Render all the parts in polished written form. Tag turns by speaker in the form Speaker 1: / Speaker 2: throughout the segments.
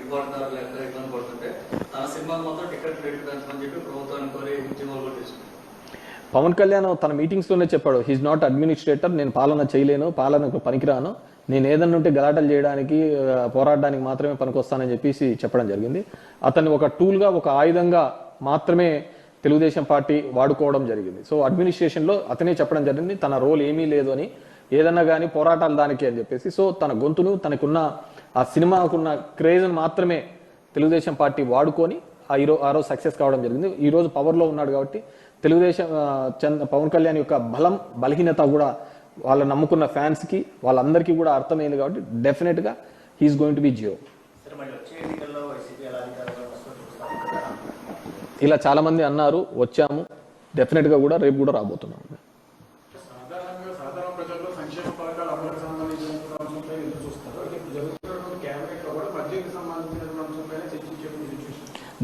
Speaker 1: రికార్డుదారులు ఎక్కడ ఇబ్బంది పడుతుంటే తన సినిమాకి మొత్తం టికెట్ రేట్లు పెంచమని చెప్పి ప్రభుత్వాన్ని కోరి ఉద్యమాలు కూడా తీసుకుంటారు.
Speaker 2: పవన్ కళ్యాణ్ తన మీటింగ్స్లోనే చెప్పాడు, హీజ్ నాట్ అడ్మినిస్ట్రేటర్, నేను పాలన చేయలేను, పాలనకు పనికిరాను, నేను ఏదన్నా ఉంటే గలాటలు చేయడానికి పోరాడడానికి మాత్రమే పనికొస్తానని చెప్పేసి చెప్పడం జరిగింది. అతన్ని ఒక టూల్గా, ఒక ఆయుధంగా మాత్రమే తెలుగుదేశం పార్టీ వాడుకోవడం జరిగింది. సో అడ్మినిస్ట్రేషన్లో అతనే చెప్పడం జరిగింది తన రోల్ ఏమీ లేదు అని, ఏదన్నా కానీ పోరాటాలు దానికి అని చెప్పేసి. సో తన గొంతును, తనకున్న ఆ సినిమాకున్న క్రేజ్ను మాత్రమే తెలుగుదేశం పార్టీ వాడుకొని ఆ రోజు సక్సెస్ కావడం జరిగింది. ఈరోజు పవర్లో ఉన్నాడు కాబట్టి తెలుగుదేశం పవన్ కళ్యాణ్ యొక్క బలహీనత కూడా వాళ్ళ నమ్ముకున్న ఫ్యాన్స్కి వాళ్ళందరికీ కూడా అర్థమైంది కాబట్టి డెఫినెట్గా he's going to be Jio. ఇలా చాలా మంది అన్నారు, వచ్చాము, డెఫినెట్గా కూడా రేపు కూడా రాబోతున్నాము.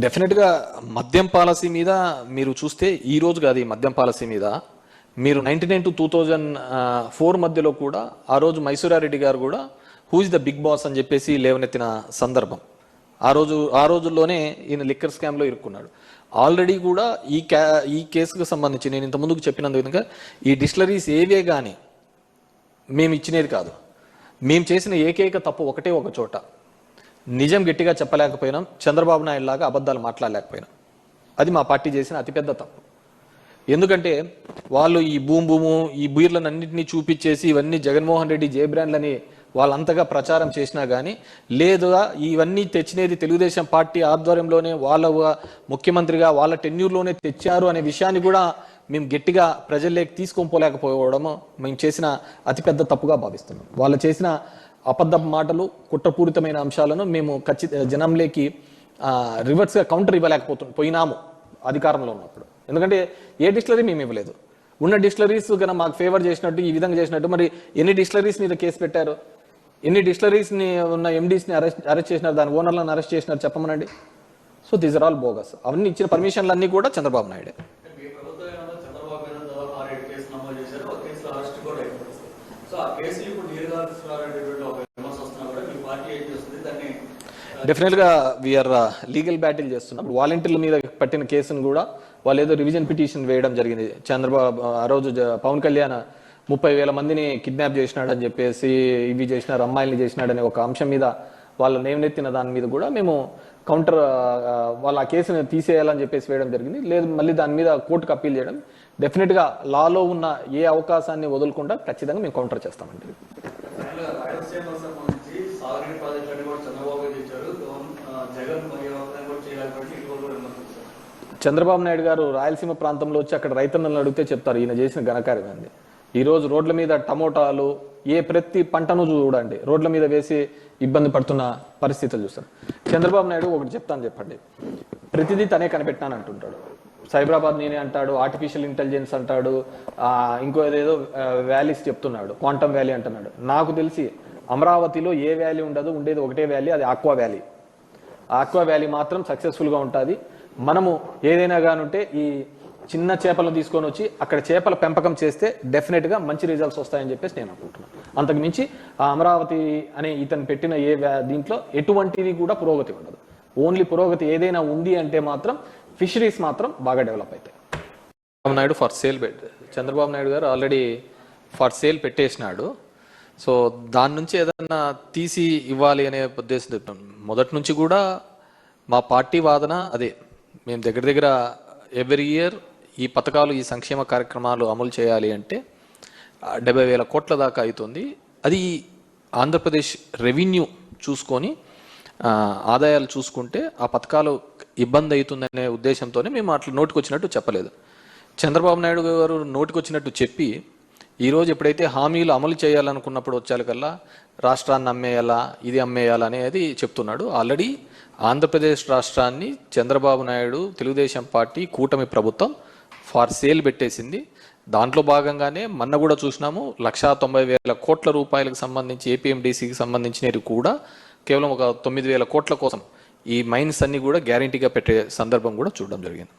Speaker 2: డెఫినెట్గా మద్యం పాలసీ మీద మీరు చూస్తే ఈ రోజు కాదు, ఈ మద్యం పాలసీ మీద మీరు 1999 to 2004 మధ్యలో కూడా ఆ రోజు మైసూరారెడ్డి గారు కూడా who is the big boss అని చెప్పేసి లేవనెత్తిన సందర్భం. ఆ రోజుల్లోనే ఈయన లిక్కర్ స్కామ్లో ఇరుక్కున్నాడు. ఆల్రెడీ కూడా ఈ కేసుకు సంబంధించి నేను ఇంత ముందుకు చెప్పినందు విధంగా ఈ డిస్టిలరీస్ ఏవే కానీ మేము ఇచ్చినది కాదు. మేము చేసిన ఏకైక తప్పు ఒకటే ఒక చోట, నిజం గట్టిగా చెప్పలేకపోయినాం, చంద్రబాబు నాయుడు లాగా అబద్ధాలు మాట్లాడలేకపోయినాం. అది మా పార్టీ చేసిన అతిపెద్ద తప్పు. ఎందుకంటే వాళ్ళు ఈ భూము ఈ బీర్లను అన్నింటినీ చూపించేసి ఇవన్నీ జగన్మోహన్ రెడ్డి జే బ్రాండ్లని వాళ్ళంతగా ప్రచారం చేసినా కానీ లేదుగా ఇవన్నీ తెచ్చినది తెలుగుదేశం పార్టీ ఆధ్వర్యంలోనే, వాళ్ళ ముఖ్యమంత్రిగా వాళ్ళ టెన్యూర్లోనే తెచ్చారు అనే విషయాన్ని కూడా మేము గట్టిగా ప్రజల్లోకి తీసుకొని పోలేకపోవడము మేము చేసిన అతిపెద్ద తప్పుగా భావిస్తున్నాం. వాళ్ళు చేసిన అబద్ధ మాటలు, కుట్రపూరితమైన అంశాలను మేము జనంలోకి రివర్స్గా కౌంటర్ పోయినాము అధికారంలో ఉన్నప్పుడు. ఎందుకంటే ఏ డిస్టిలరీ మేము ఇవ్వలేదు. ఉన్న డిస్టిలరీస్ కన్నా మాకు ఫేవర్ చేసినట్టు, ఈ విధంగా చేసినట్టు మరి ఎన్ని డిస్టిలరీస్ మీద కేసు పెట్టారు, ఎన్ని డిస్టిలరీస్ని ఉన్న ఎండీస్ని అరెస్ట్ చేసినారు, దాని ఓనర్లను అరెస్ట్ చేసినారు చెప్పమనండి. So these are all bogus. అవన్నీ ఇచ్చిన పర్మిషన్లు అన్నీ కూడా చంద్రబాబు నాయుడే. డెఫినెట్గా వీఆర్ లీగల్ బ్యాటిల్ చేస్తున్నాం. వాలంటీర్ల మీద పట్టిన కేసును కూడా వాళ్ళు ఏదో రివిజన్ పిటిషన్ వేయడం జరిగింది. చంద్రబాబు ఆ రోజు పవన్ కళ్యాణ్ 30,000 మందిని కిడ్నాప్ చేసినాడని చెప్పేసి, ఇవి చేసినారు, అమ్మాయిల్ని చేసినాడనే ఒక అంశం మీద వాళ్ళు నేమనెత్తిన దాని మీద కూడా మేము కౌంటర్, వాళ్ళ ఆ కేసును తీసేయాలని చెప్పేసి వేయడం జరిగింది. లేదు మళ్ళీ దాని మీద కోర్టుకు అప్పీల్ చేయడం. డెఫినెట్గా లాలో ఉన్న ఏ అవకాశాన్ని వదులుకుండా ఖచ్చితంగా మేము కౌంటర్ చేస్తామండి. చంద్రబాబు నాయుడు గారు రాయలసీమ ప్రాంతంలో వచ్చి అక్కడ రైతన్నలను అడిగితే చెప్తారు ఈయన చేసిన ఘనకార్యం అండి. ఈరోజు రోడ్ల మీద టమోటాలు, ప్రతి పంటను చూడండి రోడ్ల మీద వేసి ఇబ్బంది పడుతున్న పరిస్థితులు చూస్తారు. చంద్రబాబు నాయుడు ఒకటి చెప్తాను చెప్పండి, ప్రతిదీ తనే కనిపెట్టాను అంటుంటాడు. సైబరాబాద్ నేనే అంటాడు, ఆర్టిఫిషియల్ ఇంటెలిజెన్స్ అంటాడు, ఇంకో ఏదేదో వ్యాలీస్ చెప్తున్నాడు, క్వాంటమ్ వ్యాలీ అంటున్నాడు. నాకు తెలిసి అమరావతిలో ఏ వ్యాలీ ఉండదు, ఉండేది ఒకటే వ్యాలీ, అది ఆక్వా వ్యాలీ. ఆక్వా వ్యాలీ మాత్రం సక్సెస్ఫుల్గా ఉంటుంది. మనము ఏదైనా కానుంటే ఈ చిన్న చేపలను తీసుకొని వచ్చి అక్కడ చేపల పెంపకం చేస్తే డెఫినెట్గా మంచి రిజల్ట్స్ వస్తాయని చెప్పేసి నేను అనుకుంటున్నాను. అంతకు మించి ఆ అమరావతి అనే ఇతను పెట్టిన దీంట్లో ఎటువంటిది కూడా పురోగతి ఉండదు. ఓన్లీ పురోగతి ఏదైనా ఉంది అంటే మాత్రం ఫిషరీస్ మాత్రం బాగా డెవలప్ అవుతాయి. చంద్రబాబు నాయుడు ఫర్ సేల్ చంద్రబాబు నాయుడు గారు ఆల్రెడీ ఫర్ సేల్ పెట్టేసినాడు. సో దాని నుంచి ఏదన్నా తీసి ఇవ్వాలి అనే ఉద్దేశం మొదటి నుంచి కూడా మా పార్టీ వాదన అదే. మేము దగ్గర ఎవ్రీ ఇయర్ ఈ పథకాలు, ఈ సంక్షేమ కార్యక్రమాలు అమలు చేయాలి అంటే 70,000 కోట్ల దాకా అవుతుంది. అది ఆంధ్రప్రదేశ్ రెవెన్యూ చూసుకొని ఆదాయాలు చూసుకుంటే ఆ పథకాలు ఇబ్బంది అవుతుందనే ఉద్దేశంతోనే మేము అట్లా నోటికొచ్చినట్టు చెప్పలేదు. చంద్రబాబు నాయుడు గారు నోటికొచ్చినట్టు చెప్పి ఈరోజు ఎప్పుడైతే హామీలు అమలు చేయాలనుకున్నప్పుడు వచ్చేకల్లా రాష్ట్రాన్ని అమ్మేయాలా, ఇది అమ్మేయాలా అనేది చెప్తున్నాడు. ఆల్రెడీ ఆంధ్రప్రదేశ్ రాష్ట్రాన్ని చంద్రబాబు నాయుడు, తెలుగుదేశం పార్టీ, కూటమి ప్రభుత్వం ఫార్ సేల్ పెట్టేసింది. దాంట్లో భాగంగానే మొన్న కూడా చూసినాము 190,000 కోట్ల రూపాయలకు సంబంధించి ఏపీఎండిసికి సంబంధించినవి కూడా కేవలం ఒక 9,000 కోట్ల కోసం ఈ మైన్స్ అన్ని కూడా గ్యారంటీగా పెట్టే సందర్భం కూడా చూడడం జరిగింది.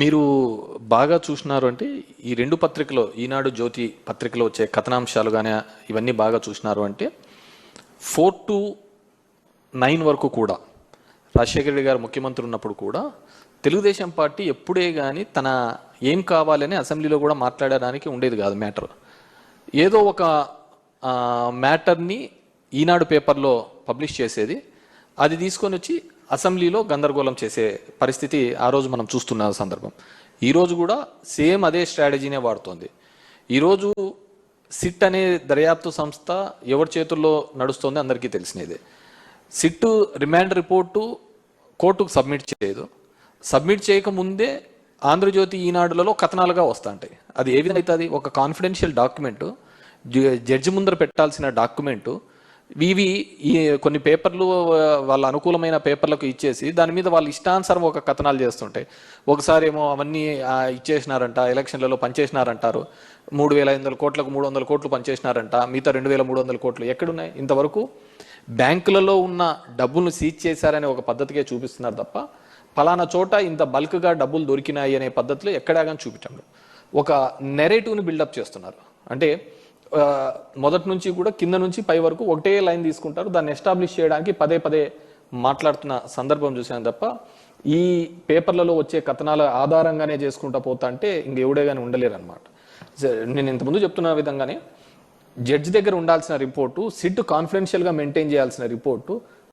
Speaker 2: మీరు బాగా చూసినారు అంటే ఈ రెండు పత్రికలో, ఈనాడు జ్యోతి పత్రికలో వచ్చే కథనాంశాలు కానీ ఇవన్నీ బాగా చూసినారు అంటే 4 to 9 వరకు కూడా రాజశేఖర రెడ్డి గారు ముఖ్యమంత్రి ఉన్నప్పుడు కూడా తెలుగుదేశం పార్టీ ఎప్పుడే కానీ తన ఏం కావాలని అసెంబ్లీలో కూడా మాట్లాడడానికి ఉండేది కాదు మ్యాటర్. ఏదో ఒక మ్యాటర్ని ఈనాడు పేపర్లో పబ్లిష్ చేసేది, అది తీసుకొని వచ్చి అసెంబ్లీలో గందరగోళం చేసే పరిస్థితి ఆ రోజు మనం చూస్తున్న సందర్భం. ఈరోజు కూడా సేమ్ అదే స్ట్రాటజీనే వాడుతోంది. ఈరోజు సిట్ అనే దర్యాప్తు సంస్థ ఎవరి చేతుల్లో నడుస్తోంది అందరికీ తెలిసినదే. సిట్ రిమాండ్ రిపోర్టు కోర్టుకు సబ్మిట్ చేయదు. సబ్మిట్ చేయకముందే ఆంధ్రజ్యోతి ఈనాడులలో కథనాలుగా వస్తుంటాయి. అది ఏ విధంగా అవుతుంది? ఒక కాన్ఫిడెన్షియల్ డాక్యుమెంటు, జడ్జి ముందర పెట్టాల్సిన డాక్యుమెంటు, ఇవి ఈ కొన్ని పేపర్లు వాళ్ళ అనుకూలమైన పేపర్లకు ఇచ్చేసి దాని మీద వాళ్ళు ఇష్టానుసారం ఒక కథనాలు చేస్తుంటాయి. ఒకసారి ఏమో అవన్నీ ఇచ్చేసినారంట, ఎలక్షన్లలో పనిచేసినారంటారు, 3,500 కోట్లకు 300 కోట్లు పనిచేసినారంట, మిగతా 2,300 కోట్లు ఎక్కడున్నాయి? ఇంతవరకు బ్యాంకులలో ఉన్న డబ్బులను సీజ్ చేశారనే ఒక పద్ధతికే చూపిస్తున్నారు తప్ప ఫలానా చోట ఇంత బల్క్గా డబ్బులు దొరికినాయి అనే పద్ధతిలో ఎక్కడా కానీ చూపించండి. ఒక నెరేటివ్ని బిల్డప్ చేస్తున్నారు. అంటే మొదటి నుంచి కూడా కింద నుంచి పై వరకు ఒకటే లైన్ తీసుకుంటారు, దాన్ని ఎస్టాబ్లిష్ చేయడానికి పదే పదే మాట్లాడుతున్న సందర్భం చూసాను తప్ప ఈ పేపర్లలో వచ్చే కథనాల ఆధారంగానే చేసుకుంటా పోతా అంటే ఇంకెవడే కానీ ఉండలేరు అనమాట. నేను ఇంతకుముందు చెప్తున్న విధంగానే జడ్జి దగ్గర ఉండాల్సిన రిపోర్టు, సిట్ కాన్ఫిడెన్షియల్గా మెయింటైన్ చేయాల్సిన రిపోర్టు